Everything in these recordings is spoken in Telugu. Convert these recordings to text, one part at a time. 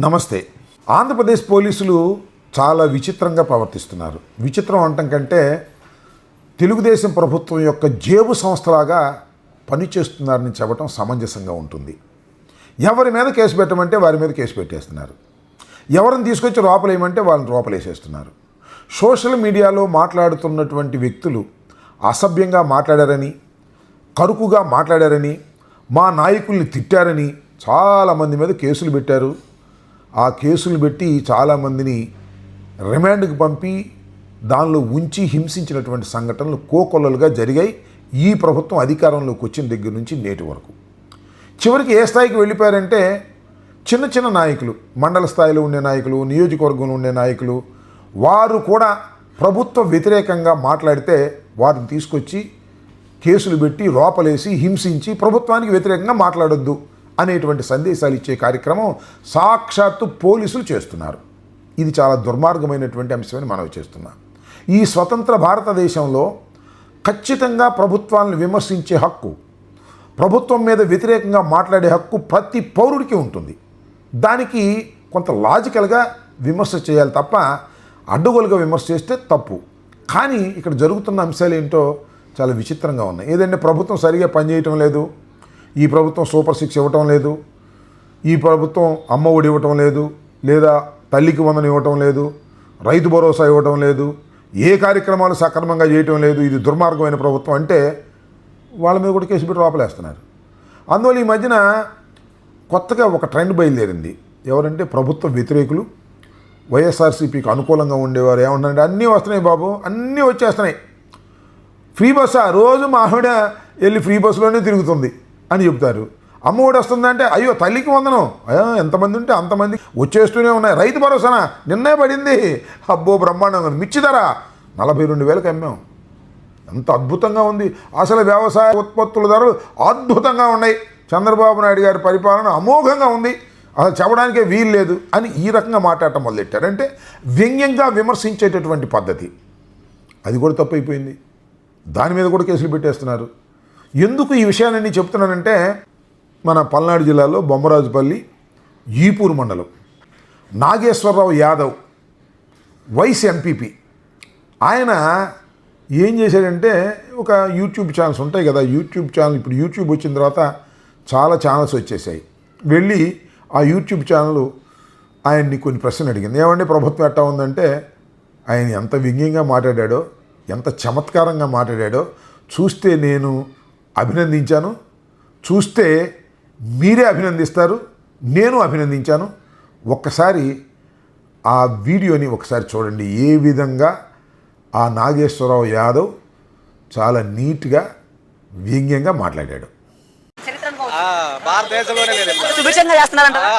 నమస్తే. ఆంధ్రప్రదేశ్ పోలీసులు చాలా విచిత్రంగా ప్రవర్తిస్తున్నారు. విచిత్రం అనటం కంటే తెలుగుదేశం ప్రభుత్వం యొక్క జేబు సంస్థలాగా పనిచేస్తున్నారని చెప్పడం సమంజసంగా ఉంటుంది. ఎవరి మీద కేసు పెట్టమంటే వారి మీద కేసు పెట్టేస్తున్నారు. ఎవరిని తీసుకొచ్చి లోపలేయమంటే వాళ్ళని లోపలేసేస్తున్నారు. సోషల్ మీడియాలో మాట్లాడుతున్నటువంటి వ్యక్తులు అసభ్యంగా మాట్లాడారని, కరుకుగా మాట్లాడారని, మా నాయకుల్ని తిట్టారని చాలామంది మీద కేసులు పెట్టారు. ఆ కేసులు పెట్టి చాలామందిని రిమాండ్కి పంపి దానిలో ఉంచి హింసించినటువంటి సంఘటనలు కోకొల్లలుగా జరిగాయి ఈ ప్రభుత్వం అధికారంలోకి వచ్చిన దగ్గర నుంచి నేటి వరకు. చివరికి ఏ స్థాయికి వెళ్ళిపోయారంటే చిన్న చిన్న నాయకులు, మండల స్థాయిలో ఉండే నాయకులు, నియోజకవర్గంలో ఉండే నాయకులు, వారు కూడా ప్రభుత్వ వ్యతిరేకంగా మాట్లాడితే వారిని తీసుకొచ్చి కేసులు పెట్టి లోపలేసి హింసించి ప్రభుత్వానికి వ్యతిరేకంగా మాట్లాడొద్దు అనేటువంటి సందేశాలు ఇచ్చే కార్యక్రమం సాక్షాత్తు పోలీసులు చేస్తున్నారు. ఇది చాలా దుర్మార్గమైనటువంటి అంశమని మనవి చేస్తున్నాం. ఈ స్వతంత్ర భారతదేశంలో ఖచ్చితంగా ప్రభుత్వాలను విమర్శించే హక్కు, ప్రభుత్వం మీద వ్యతిరేకంగా మాట్లాడే హక్కు ప్రతి పౌరుడికి ఉంటుంది. దానికి కొంత లాజికల్గా విమర్శ చేయాలి తప్ప అడ్డగోలుగా విమర్శ చేస్తే తప్పు. కానీ ఇక్కడ జరుగుతున్న అంశాలు ఏంటో చాలా విచిత్రంగా ఉన్నాయి. ఏదంటే ప్రభుత్వం సరిగా పనిచేయటం లేదు, ఈ ప్రభుత్వం సూపర్ సిక్స్ ఇవ్వటం లేదు, ఈ ప్రభుత్వం అమ్మ ఒడి ఇవ్వటం లేదు, లేదా తల్లికి వందనం ఇవ్వటం లేదు, రైతు భరోసా ఇవ్వటం లేదు, ఏ కార్యక్రమాలు సక్రమంగా చేయటం లేదు, ఇది దుర్మార్గమైన ప్రభుత్వం అంటే వాళ్ళ మీద కూడా కేసు పెట్టి లోపలేస్తున్నారు. అందువల్ల ఈ మధ్యన కొత్తగా ఒక ట్రెండ్ బయలుదేరింది. ఎవరంటే ప్రభుత్వ వ్యతిరేకులు, వైఎస్ఆర్సీపీకి అనుకూలంగా ఉండేవారు ఏమంటారంటే అన్నీ వస్తున్నాయి బాబు, అన్నీ వచ్చేస్తున్నాయి, ఫ్రీ బస్సా, రోజు మా ఆవిడ వెళ్ళి ఫ్రీ బస్సులోనే తిరుగుతుంది అని చెప్తారు. అమ్మ ఒడి వస్తుందంటే అయ్యో తల్లికి వందనం, ఎంతమంది ఉంటే అంతమంది వచ్చేస్తూనే ఉన్నాయి. రైతు భరోసానా నిన్నే పడింది, అబ్బో బ్రహ్మాండంగా. మిర్చి ధర 42,000కి అమ్మాం, ఎంత అద్భుతంగా ఉంది. అసలు వ్యవసాయ ఉత్పత్తుల ధరలు అద్భుతంగా ఉన్నాయి. చంద్రబాబు నాయుడు గారి పరిపాలన అమోఘంగా ఉంది, అసలు చెప్పడానికే వీలు లేదు అని ఈ రకంగా మాట్లాడటం మొదలెట్టారు. అంటే వ్యంగ్యంగా విమర్శించేటటువంటి పద్ధతి అది కూడా తప్పైపోయింది. దాని మీద కూడా కేసులు పెట్టేస్తున్నారు. ఎందుకు ఈ విషయాలన్నీ చెప్తున్నానంటే మన పల్నాడు జిల్లాలో బొమ్మరాజుపల్లి ఈపూరు మండలం నాగేశ్వరరావు యాదవ్ వైస్ ఎంపీపీ ఆయన ఏం చేశాడంటే ఒక యూట్యూబ్ ఛానల్స్ ఉంటాయి కదా, యూట్యూబ్ ఛానల్, ఇప్పుడు యూట్యూబ్ వచ్చిన తర్వాత చాలా ఛానల్స్ వచ్చేసాయి. వెళ్ళి ఆ యూట్యూబ్ ఛానల్ ఆయన్ని కొన్ని ప్రశ్నలు అడిగింది. ఏమంటే ప్రభుత్వం ఎట్టా ఉందంటే ఆయన ఎంత వ్యంగ్యంగా మాట్లాడాడో, ఎంత చమత్కారంగా మాట్లాడాడో చూస్తే నేను అభినందించాను, చూస్తే మీరే అభినందిస్తారు, నేను అభినందించాను. ఒక్కసారి ఆ వీడియోని ఒకసారి చూడండి. ఏ విధంగా ఆ నాగేశ్వరరావు యాదవ్ చాలా నీట్గా వ్యంగ్యంగా మాట్లాడాడు. భారతదేశంలోనే లేదు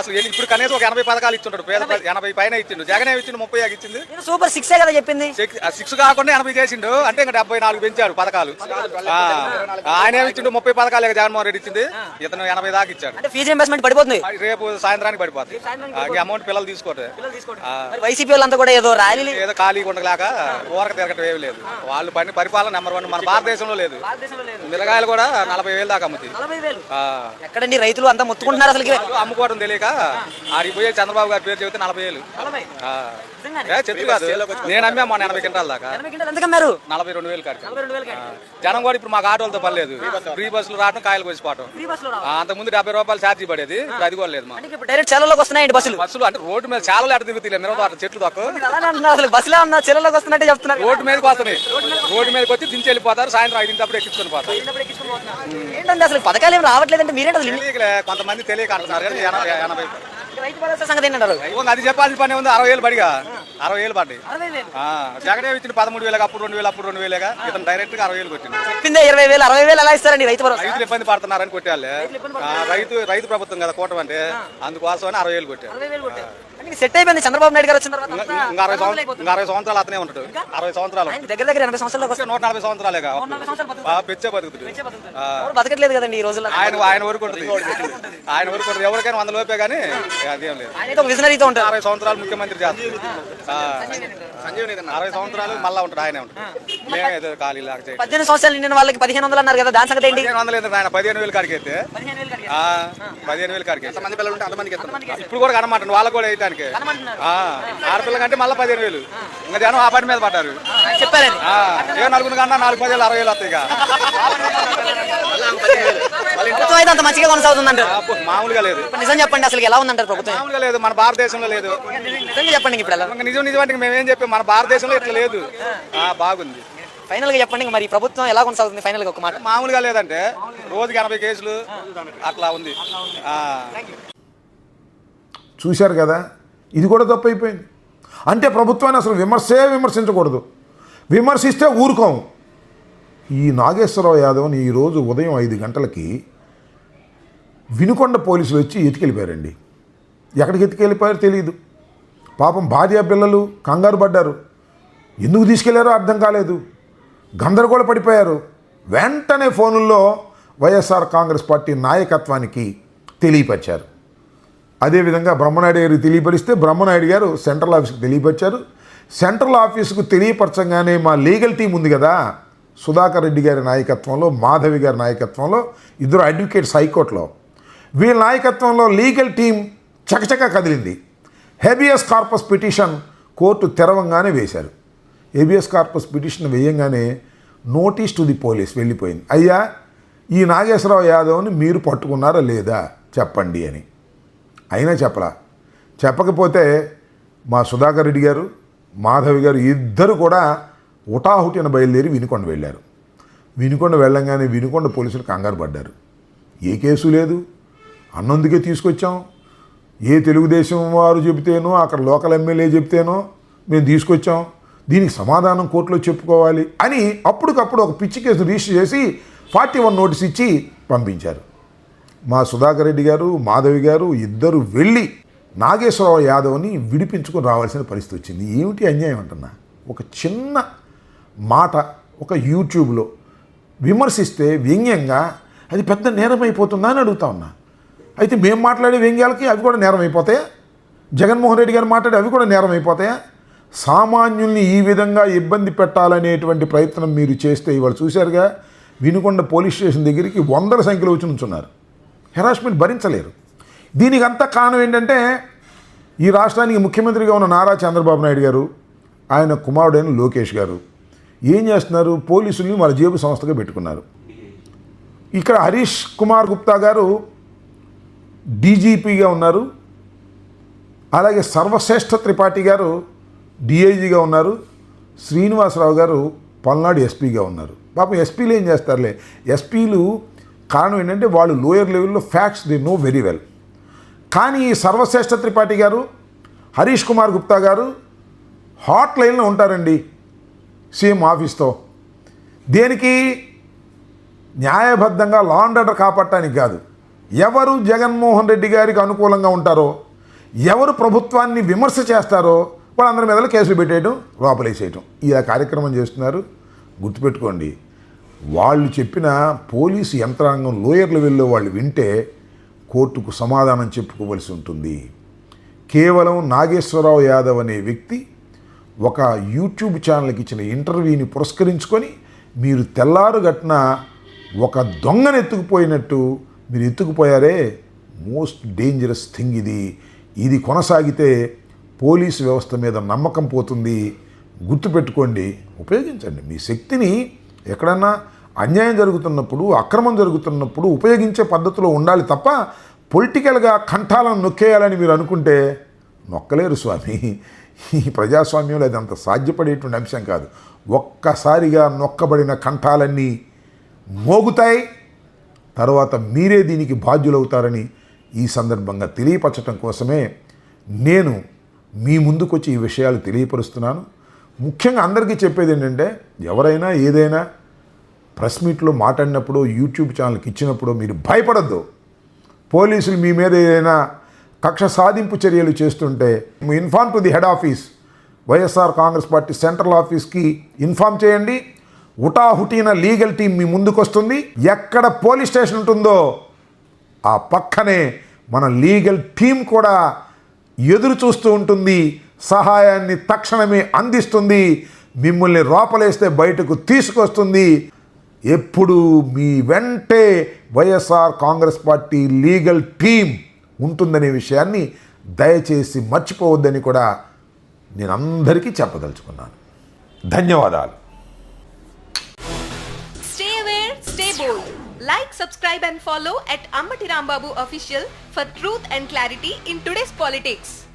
అసలు. ఇప్పుడు కనీసం ఒక 80 పథకాలు ఇచ్చిండు, 80 పైన ఇచ్చిండు. జగనే ఇచ్చిండు 30 ఇచ్చింది. సూపర్ 6 కదా చెప్పింది. 6 కాకుండా 80 చేసిండు, అంటే ఇంకా 74 పెంచారు పథకాలు. ఆయన ఇచ్చిండు 30 పథకాలు జగన్మోహన్ రెడ్డి ఇచ్చింది, ఇతను 80 దాకా ఇచ్చాడు. ఫీజు ఇన్వెస్ట్మెంట్ పడిపోతుంది, రేపు సాయంత్రానికి పడిపోతుంది. అమౌంట్ పిల్లలు తీసుకోవట్లేదు. వైసీపీ వాళ్ళంతా కూడా ఏదో ర్యాలీ, ఏదో ఖాళీగా ఉండలేక ఊరక తిరగటం ఏమి లేదు. వాళ్ళు పని పరిపాలన నెంబర్ 1 మన భారతదేశంలో లేదు. మిరగాయలు కూడా 40,000 దాకా అమ్ముతాయి. ఎక్కడండి రైతులు అంతా మొత్తుకుంటున్నారు. అసలు అమ్ముకోవడం తెలియక ఆడిపోయే చంద్రబాబు గారి పేరు చెబితే 40,000 చెట్టు కాదు. నేను అమ్మా మొన్న 80 క్వింటాల దాకా 42,000 కాడికి. జనం కూడా ఇప్పుడు మాకు ఆటోలతో పని లేదు, ఫ్రీ బస్సులు రావడం, కాయలు కోసిపోవటం. అంతకుముందు 70 రూపాయలు ఛార్జీ పడేది, అది కూడా లేదు. డైరెక్ట్ చెలలోకి వస్తున్నాయి బస్సులు అంటే రోడ్డు మీద చాలా ఎడ తిరుగుతాయి, మిరప చెట్లు తక్కువ. అసలు బస్సులో ఉన్న చెలలోకి వస్తున్నట్టే చెప్తున్నారు. రోడ్డు మీదకి వస్తున్నాయి, రోడ్డు మీదకి వచ్చి దించి వెళ్ళిపోతారు. సాయంత్రం 5 ఎక్కించుకొని పోతారు. ఏంటంటే అసలు పథకాలు ఏం రావట్లేదంటే మీరేంటి కొంతమంది తెలియక అంటున్నారు. 80 సంగతి ఏంటంటారు? అది చెప్పాల్సిన పని ఉంది. 60,000 పడిగా 60,000 పడ్డాయి. జగనే ఇచ్చిన 13,000, అప్పుడు 2,000, అప్పుడు 2,000. ఇతను డైరెక్ట్ గా 60,000 కొట్టింది. చెప్పిందే 20,000, 60,000 ఎలా ఇస్తారండి రైతు భరోసా? రైతులు ఇబ్బంది పడుతున్నారని కొట్టాలి. రైతు ప్రభుత్వం కదా కూటమి అంటే, అందుకోసం 60,000 కొట్టారు. సెట్ అయిపోయింది. చంద్రబాబు నాయుడు గారు వచ్చిన తర్వాత 60 సంవత్సరాలు అతనే ఉంటాడు. 60 సంవత్సరాలు దగ్గర 80 సంవత్సరాలు 140 సంవత్సరాలేగా పెచ్చే బతుకుతుంది. బతకట్లేదు కదండి ఈ రోజుల్లో. ఆయన వరకు ఉంటుంది, ఆయన వరకు ఉంటుంది. ఎవరికైనా 100 లోపే కానీ అదేం లేదు. 60 సంవత్సరాలు ముఖ్యమంత్రి చేస్తారు. 60 సంవత్సరాలు మళ్ళా ఉంటాడు, ఆయనే ఉంటాడు. మేమే ఖాళీ 18 సంవత్సరాలు నిన్న వాళ్ళకి 1,500 అన్నారు కదా, దాని సంగతి ఏంటి? 1500 ఆయన 15,000 కాడికి అయితే 15,000 కాడికి ఎంతమంది పిల్లలు ఉంటే అంతమందికి ఇస్తాం. ఇప్పుడు కూడా కనమాట వాళ్ళకి కూడా వేయటానికి ఆడపిల్ల కంటే మళ్ళీ 15,000. ఇంకా జనం ఆ పని మీద పడ్డారు చెప్పారని. ఏ నలుగురు కన్నా 4, 10,000, 60,000 వస్తాయి. ప్రభుత్వం అయితే అంత మంచిగా కొనసాగుతుందంటారు. మామూలుగా లేదు. ఇప్పుడు నిజం చెప్పండి, అసలు ఎలా ఉందంటారు ప్రభుత్వం? మామూలుగా లేదు, మన భారతదేశంలో లేదు. నిజంగా చెప్పండి ఇప్పుడు ఎలా ఇంకా నిజానికి మేమేం చెప్పాం, మన భారతదేశంలో ఇట్లా లేదు. బాగుంది. ఫైనల్ గా చెప్పండి మరి ప్రభుత్వం ఎలా కొనసాగుతుంది ఫైనల్ గా ఒక మాట. మామూలుగా లేదంటే రోజుకి 80 కేసులు అట్లా ఉంది. చూశారు కదా, ఇది కూడా తప్పు అయిపోయింది. అంటే ప్రభుత్వాన్ని అసలు విమర్శించకూడదు, విమర్శిస్తే ఊరుకోము. ఈ నాగేశ్వరరావు యాదవ్ని ఈరోజు ఉదయం 5 గంటలకి వినుకొండ పోలీసులు వచ్చి ఎత్తుకెళ్ళిపోయారండి. ఎక్కడికి ఎత్తుకెళ్ళిపోయారో తెలియదు. పాపం భార్య పిల్లలు కంగారు పడ్డారు. ఎందుకు తీసుకెళ్లారో అర్థం కాలేదు, గందరగోళ పడిపోయారు. వెంటనే ఫోనుల్లో వైఎస్ఆర్ కాంగ్రెస్ పార్టీ నాయకత్వానికి తెలియపరిచారు. అదేవిధంగా బ్రహ్మనాయుడు గారికి తెలియపరిస్తే బ్రహ్మనాయుడు గారు సెంట్రల్ ఆఫీస్కి తెలియపరిచారు. సెంట్రల్ ఆఫీసుకు తెలియపరచగానే మా లీగల్ టీం ఉంది కదా, సుధాకర్ రెడ్డి గారి నాయకత్వంలో, మాధవి గారి నాయకత్వంలో, ఇద్దరు అడ్వకేట్స్ హైకోర్టులో, వీళ్ళ నాయకత్వంలో లీగల్ టీం చకచకా కదిలింది. హెబియస్ కార్పస్ పిటిషన్ కోర్టు తెరవంగానే వేశారు. హెబియస్ కార్పస్ పిటిషన్ వేయంగానే నోటీస్ టు ది పోలీస్ వెళ్ళిపోయింది. అయ్యా, ఈ నాగేశ్వరరావు యాదవ్ని మీరు పట్టుకున్నారా లేదా చెప్పండి అని. అయినా చెప్పకపోతే మా సుధాకర్ రెడ్డి గారు, మాధవి గారు ఇద్దరు కూడా హుటాహుటిన బయలుదేరి వినుకొండ వెళ్ళారు. వినుకొండ వెళ్ళంగానే వినుకొండ పోలీసులు కంగారు పడ్డారు. ఏ కేసు లేదు, అన్నందుకే తీసుకొచ్చాం, ఏ తెలుగుదేశం వారు చెబితేనో, అక్కడ లోకల్ ఎమ్మెల్యే చెబితేనో మేము తీసుకొచ్చాం, దీనికి సమాధానం కోర్టులో చెప్పుకోవాలి అని అప్పటికప్పుడు ఒక పిచ్చి కేసు రిజిస్టర్ చేసి 41 నోటీస్ ఇచ్చి పంపించారు. మా సుధాకర్ రెడ్డి గారు, మాధవి గారు ఇద్దరు వెళ్ళి నాగేశ్వరరావు యాదవ్ని విడిపించుకొని రావాల్సిన పరిస్థితి వచ్చింది. ఏమిటి అన్యాయం అంటున్నా, ఒక చిన్న మాట ఒక యూట్యూబ్లో విమర్శిస్తే వ్యంగ్యంగా అది పెద్ద నేరం అయిపోతుందా అని అడుగుతా ఉన్నా. అయితే మేము మాట్లాడే వ్యంగ్యాలకి అవి కూడా నేరం అయిపోతాయా? జగన్మోహన్ రెడ్డి గారు మాట్లాడే అవి కూడా నేరం అయిపోతాయా? సామాన్యుల్ని ఈ విధంగా ఇబ్బంది పెట్టాలనేటువంటి ప్రయత్నం మీరు చేస్తే ఇవాళ చూశారుగా, వినుకొండ పోలీస్ స్టేషన్ దగ్గరికి 100ల సంఖ్యలో వచ్చి నుంచున్నారు. హెరాస్మెంట్ భరించలేరు. దీనికి అంతా కారణం ఏంటంటే, ఈ రాష్ట్రానికి ముఖ్యమంత్రిగా ఉన్న నారా చంద్రబాబు నాయుడు గారు, ఆయన కుమారుడైన లోకేష్ గారు ఏం చేస్తున్నారు, పోలీసుల్ని వాళ్ళ జేబు సంస్థగా పెట్టుకున్నారు. ఇక్కడ హరీష్ కుమార్ గుప్తా గారు డీజీపీగా ఉన్నారు, అలాగే సర్వశ్రేష్ఠ త్రిపాఠి గారు డిఐజీగా ఉన్నారు, శ్రీనివాసరావు గారు పల్నాడు ఎస్పీగా ఉన్నారు. పాపం ఎస్పీలు ఏం చేస్తారులే, ఎస్పీలు కారణం ఏంటంటే వాళ్ళు లోయర్ లెవెల్లో facts they know very well. కానీ ఈ సర్వశ్రేష్ఠ త్రిపాఠి గారు, హరీష్ కుమార్ గుప్తా గారు హాట్ లైన్లో ఉంటారండి సీఎం ఆఫీస్తో. దేనికి? న్యాయబద్ధంగా లా అండ్ ఆర్డర్ కాపాడటానికి కాదు. ఎవరు జగన్మోహన్ రెడ్డి గారికి అనుకూలంగా ఉంటారో, ఎవరు ప్రభుత్వాన్ని విమర్శ చేస్తారో వాళ్ళందరి మీద కేసులు పెట్టేయడం, లోపలేసేయటం, ఈ కార్యక్రమం చేస్తున్నారు. గుర్తుపెట్టుకోండి, వాళ్ళు చెప్పిన పోలీసు యంత్రాంగం లోయర్ లెవెల్లో వాళ్ళు వింటే కోర్టుకు సమాధానం చెప్పుకోవలసి ఉంటుంది. కేవలం నాగేశ్వరరావు యాదవ్ అనే వ్యక్తి ఒక యూట్యూబ్ ఛానల్కి ఇచ్చిన ఇంటర్వ్యూని పురస్కరించుకొని మీరు తెల్లారుగట్టిన ఒక దొంగను ఎత్తుకుపోయినట్టు మీరు ఎత్తుకుపోయారే, మోస్ట్ డేంజరస్ థింగ్ ఇది. ఇది కొనసాగితే పోలీసు వ్యవస్థ మీద నమ్మకం పోతుంది. గుర్తుపెట్టుకోండి, ఉపయోగించండి మీ శక్తిని. ఎక్కడన్నా అన్యాయం జరుగుతున్నప్పుడు, అక్రమం జరుగుతున్నప్పుడు ఉపయోగించే పద్ధతిలో ఉండాలి తప్ప పొలిటికల్గా కంఠాలను నొక్కేయాలని మీరు అనుకుంటే నొక్కలేరు స్వామి. ఈ ప్రజాస్వామ్యంలో అది అంత సాధ్యపడేటువంటి అంశం కాదు. ఒక్కసారిగా నొక్కబడిన కంఠాలన్నీ మోగుతాయి, తర్వాత మీరే దీనికి బాధ్యులవుతారని ఈ సందర్భంగా తెలియపరచడం కోసమే నేను మీ ముందుకొచ్చి ఈ విషయాలు తెలియపరుస్తున్నాను. ముఖ్యంగా అందరికీ చెప్పేది ఏంటంటే, ఎవరైనా ఏదైనా ప్రెస్ మీట్లో మాట్లాడినప్పుడు, యూట్యూబ్ ఛానల్కి ఇచ్చినప్పుడు మీరు భయపడద్దు. పోలీసులు మీ మీద ఏదైనా కక్ష సాధింపు చర్యలు చేస్తుంటే inform to the head office, YSR Congress party central ఆఫీస్కి ఇన్ఫార్మ్ చేయండి. హుటాహుటిన లీగల్ టీం మీ ముందుకు వస్తుంది. ఎక్కడ పోలీస్ స్టేషన్ ఉంటుందో ఆ పక్కనే మన లీగల్ టీం కూడా ఎదురు చూస్తూ ఉంటుంది, సహాయాన్ని తక్షణమే అందిస్తుంది, మిమ్మల్ని లోపలేస్తే బయటకు తీసుకొస్తుంది. ఎప్పుడు మీ వెంటే YSR Congress party legal team ఉంటుందనే విషయాన్ని దయచేసి మర్చిపోవద్దని కూడా నేను అందరికీ చెప్పదలుచుకున్నాను. ధన్యవాదాలు. Stay aware, stay bold. Like, subscribe and follow at Ammati Rambabu Official for truth and clarity in today's politics.